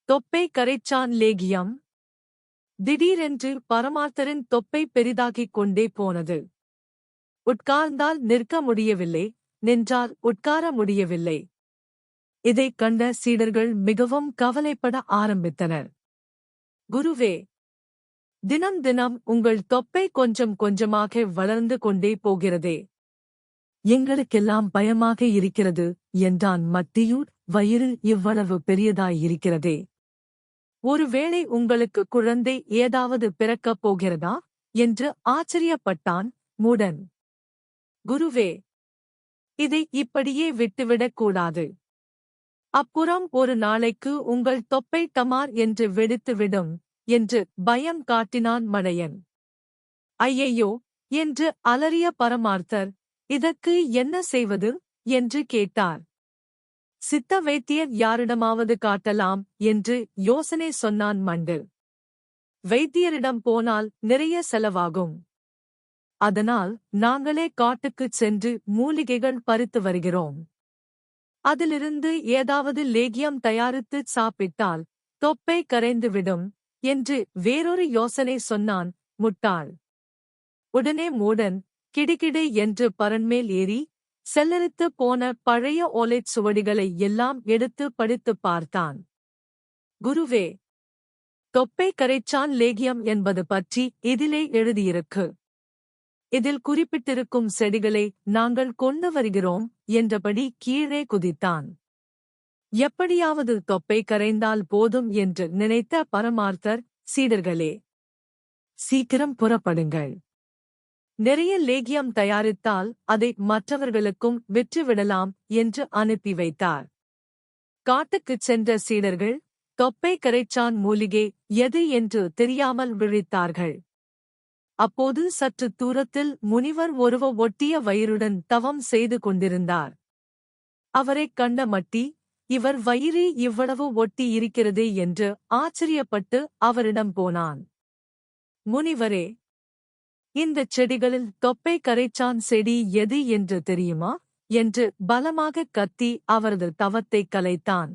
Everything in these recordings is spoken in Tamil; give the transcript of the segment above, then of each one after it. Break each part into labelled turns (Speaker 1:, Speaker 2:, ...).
Speaker 1: தொப்பை கரைச்சான் லேகியம். திடீரென்று பரமார்த்தரின் தொப்பை பெரிதாகிக் கொண்டே போனது. உட்கார்ந்தால் நிற்க முடியவில்லை, நின்றால் உட்கார முடியவில்லை. இதைக் கண்ட சீடர்கள் மிகவும் கவலைப்பட ஆரம்பித்தனர். குருவே, தினம் தினம் உங்கள் தொப்பை கொஞ்சம் கொஞ்சமாக வளர்ந்து கொண்டே போகிறதே. எங்களுக்கெல்லாம் பயமாக இருக்கிறது என்றான் மத்தியூ. வயிறு இவ்வளவு பெரியதாயிருக்கிறதே. ஒருவேளை உங்களுக்கு குழந்தை ஏதாவது பிறக்கப் போகிறதா என்று ஆச்சரியப்பட்டான் மூடன். குருவே, இதை இப்படியே விட்டுவிடக் கூடாது. அப்புறம் ஒரு நாளைக்கு உங்கள் தொப்பை டமார் என்று வெடித்துவிடும் என்று பயம் காட்டினான் மடையன். ஐயையோ என்று அலறிய பரமார்த்தர், இதற்கு என்ன செய்வது என்று கேட்டார். சித்த வைத்தியர் யாரிடமாவது காட்டலாம் என்று யோசனை சொன்னான் மண்டு. வைத்தியரிடம் போனால் நிறைய செலவாகும். அதனால் நாங்களே காட்டுக்குச் சென்று மூலிகைகள் பறித்து வருகிறோம். அதிலிருந்து ஏதாவது லேகியம் தயாரித்து சாப்பிட்டால் தொப்பை கரைந்துவிடும் என்று வேறொரு யோசனை சொன்னான் முட்டாள். உடனே மூடன் கிடுகிடு என்று பரண்மேல் ஏறி செல்லரித்து போன பழைய ஓலைச் சுவடிகளை எல்லாம் எடுத்து படித்துப் பார்த்தான். குருவே, தொப்பை கரைச்சான் லேகியம் என்பது பற்றி இதிலே எழுதியிருக்கு. இதில் குறிப்பிட்டிருக்கும் செடிகளை நாங்கள் கொண்டு வருகிறோம் என்றபடி கீழே குதித்தான். எப்படியாவது தொப்பை கரைந்தால் போதும் என்று நினைத்த பரமார்த்தர், சீடர்களே, சீக்கிரம் புறப்படுங்கள். நிறைய லேகியம் தயாரித்தால் அதை மற்றவர்களுக்கும் விற்றுவிடலாம் என்று அனுப்பி வைத்தார். காட்டுக்குச் சென்ற சீடர்கள் தொப்பை கரைச்சான் மூலிகை எது என்று தெரியாமல் விழித்தார்கள். அப்போது சற்று தூரத்தில் முனிவர் ஒருவ ஒட்டிய வயிறுடன் தவம் செய்து கொண்டிருந்தார். அவரைக் கண்ட மட்டி, இவர் வயிறு இவ்வளவு ஒட்டி இருக்கிறதே என்று ஆச்சரியப்பட்டு அவரிடம் போனான். முனிவரே, இந்தச் செடிகளில் தொப்பை கரைச்சான் செடி எது என்று தெரியுமா என்று பலமாகக் கத்தி அவரது தவத்தைக் கலைத்தான்.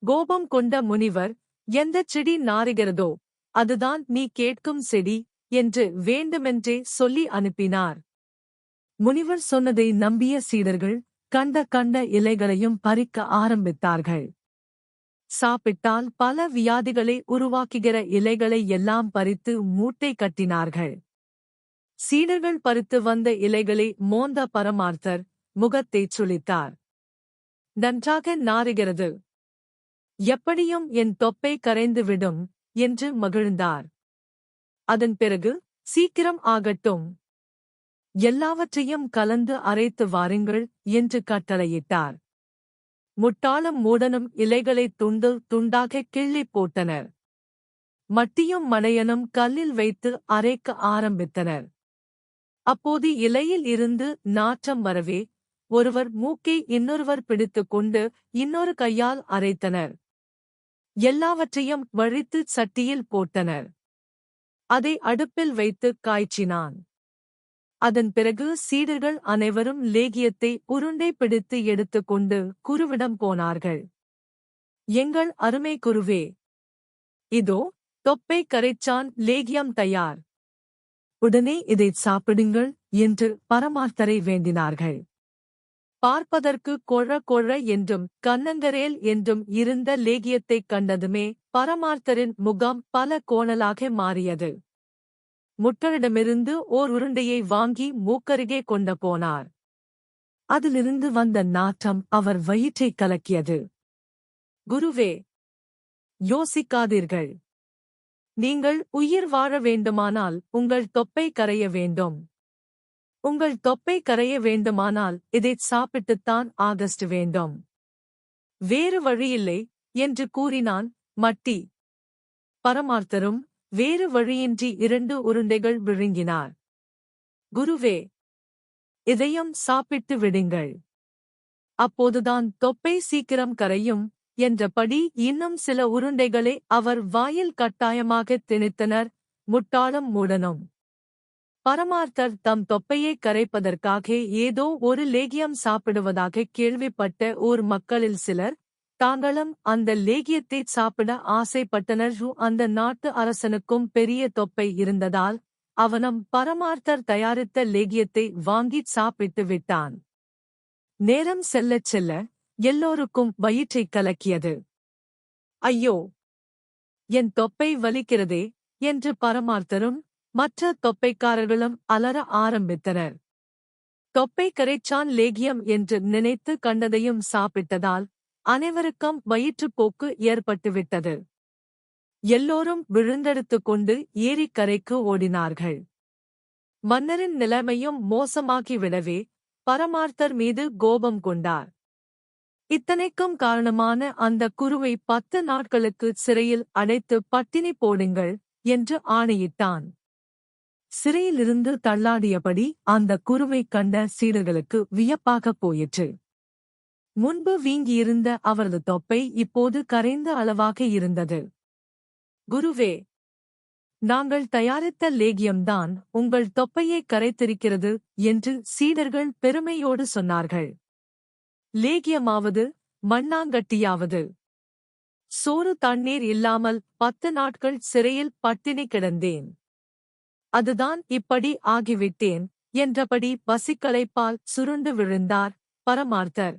Speaker 1: கோபம் கொண்ட முனிவர், எந்தச் செடி நாறுகிறதோ அதுதான் நீ கேட்கும் செடி என்று வேண்டுமென்றே சொல்லி அனுப்பினார். முனிவர் சொன்னதை நம்பிய சீடர்கள் கண்ட இலைகளையும் பறிக்க ஆரம்பித்தார்கள். சாப்பிட்டால் பல வியாதிகளை உருவாக்குகிற இலைகளை எல்லாம் பறித்து மூட்டை கட்டினார்கள். சீடர்கள் பறித்து வந்த இலைகளை மோந்த பரமார்த்தர் முகத்தைச் சுளித்தார். நன்றாக நாறுகிறது. எப்படியும் என் தொப்பை கரைந்துவிடும் என்று மகிழ்ந்தார். அதன் பிறகு, சீக்கிரம் ஆகட்டும், எல்லாவற்றையும் கலந்து அரைத்து வாருங்கள் என்று கட்டளையிட்டார். முட்டாளும் மூடனும் இலைகளை துண்டு துண்டாக கிள்ளிப் போட்டனர். மட்டியும் மடையனும் கல்லில் வைத்து அரைக்க ஆரம்பித்தனர். அப்போது இலையில் இருந்து நாற்றம் வரவே ஒருவர் மூக்கை இன்னொருவர் பிடித்துக் கொண்டு இன்னொரு கையால் அரைத்தனர். எல்லாவற்றையும் வழித்து சட்டியில் போட்டனர். அதை அடுப்பில் வைத்து காய்ச்சினான். அதன் பிறகு சீடர்கள் அனைவரும் லேகியத்தை உருண்டை பிடித்து எடுத்துக்கொண்டு குருவிடம் போனார்கள். எங்கள் அருமை குருவே, இதோ தொப்பை கரைச்சான் லேகியம் தயார். உடனே இதைச் சாப்பிடுங்கள் என்று பரமார்த்தரை வேண்டினார்கள். பார்ப்பதற்கு கொழ என்றும் கண்ணங்கரேல் என்றும் இருந்த லேகியத்தைக் கண்டதுமே பரமார்த்தரின் முகம் பல கோணலாக மாறியது. முட்டரிடமிருந்து ஓர் உருண்டையை வாங்கி மூக்கருகே கொண்டு போனார். அதிலிருந்து வந்த நாற்றம் அவர் வயிற்றைக் கலக்கியது. குருவே, யோசிக்காதீர்கள். நீங்கள் உயிர் வாழ வேண்டுமானால் உங்கள் தொப்பை கரைய வேண்டும். உங்கள் தொப்பை கரைய வேண்டுமானால் இதைச் சாப்பிட்டுத்தான் ஆகஸ்ட் வேண்டும். வேறு வழியில்லை என்று கூறினான் மட்டி. பரமார்த்தரும் வேறு வழியின்றி 2 உருண்டைகள் விழுங்கினார். குருவே, இதையும் சாப்பிட்டு விடுங்கள். அப்போதுதான் தொப்பை சீக்கிரம் கரையும் என்றபடி இன்னும் சில உருண்டைகளை அவர் வாயில் கட்டாயமாகத் திணித்தனர் முட்டாளும் மூடனும். பரமார்த்தர் தம் தொப்பையை கரைப்பதற்காக ஏதோ ஒரு லேகியம் சாப்பிடுவதாக கேள்விப்பட்ட ஊர் மக்களில் சிலர் தாங்களும் அந்த லேகியத்தைச் சாப்பிட ஆசைப்பட்டனர். அந்த நாட்டு அரசனுக்கும் பெரிய தொப்பை இருந்ததால் அவனும் பரமார்த்தர் தயாரித்த லேகியத்தை வாங்கிச் சாப்பிட்டு விட்டான். நேரம் செல்லச் செல்ல எல்லோருக்கும் வயிற்றைக் கலக்கியது. ஐயோ, என் தொப்பை வலிக்கிறதே என்று பரமார்த்தரும் மற்ற தொப்பைக்காரர்களும் அலற ஆரம்பித்தனர். தொப்பை கரைச்சான் லேகியம் என்று நினைத்து கண்டதையும் சாப்பிட்டதால் அனைவருக்கும் வயிற்றுப்போக்கு ஏற்பட்டுவிட்டது. எல்லோரும் விழுந்தெடுத்துக் கொண்டு ஏரிக்கரைக்கு ஓடினார்கள். மன்னரின் நிலைமையும் மோசமாகிவிடவே பரமார்த்தர் மீது கோபம் கொண்டார். இத்தனைக்கும் காரணமான அந்த குருவை 10 நாட்களுக்கு சிறையில் அடைத்து பட்டினி போடுங்கள் என்று ஆணையிட்டான். சிறையிலிருந்து தள்ளாடியபடி அந்த குருவைக் கண்ட சீடர்களுக்கு வியப்பாகப் போயிற்று. முன்பு வீங்கியிருந்த அவரது தொப்பை இப்போது கரைந்த அளவாக இருந்தது. குருவே, நாங்கள் தயாரித்த லேகியம்தான் உங்கள் தொப்பையை கரைத்திருக்கிறது என்று சீடர்கள் பெருமையோடு சொன்னார்கள். லேகியமாவது மண்ணாங்கட்டியாவது. சோறு தண்ணீர் இல்லாமல் 10 நாட்கள் சிறையில் பட்டினி கிடந்தேன். அதுதான் இப்படி ஆகிவிட்டேன் என்றபடி பசிக்களைப்பால் சுருண்டு விழுந்தார் பரமார்த்தர்.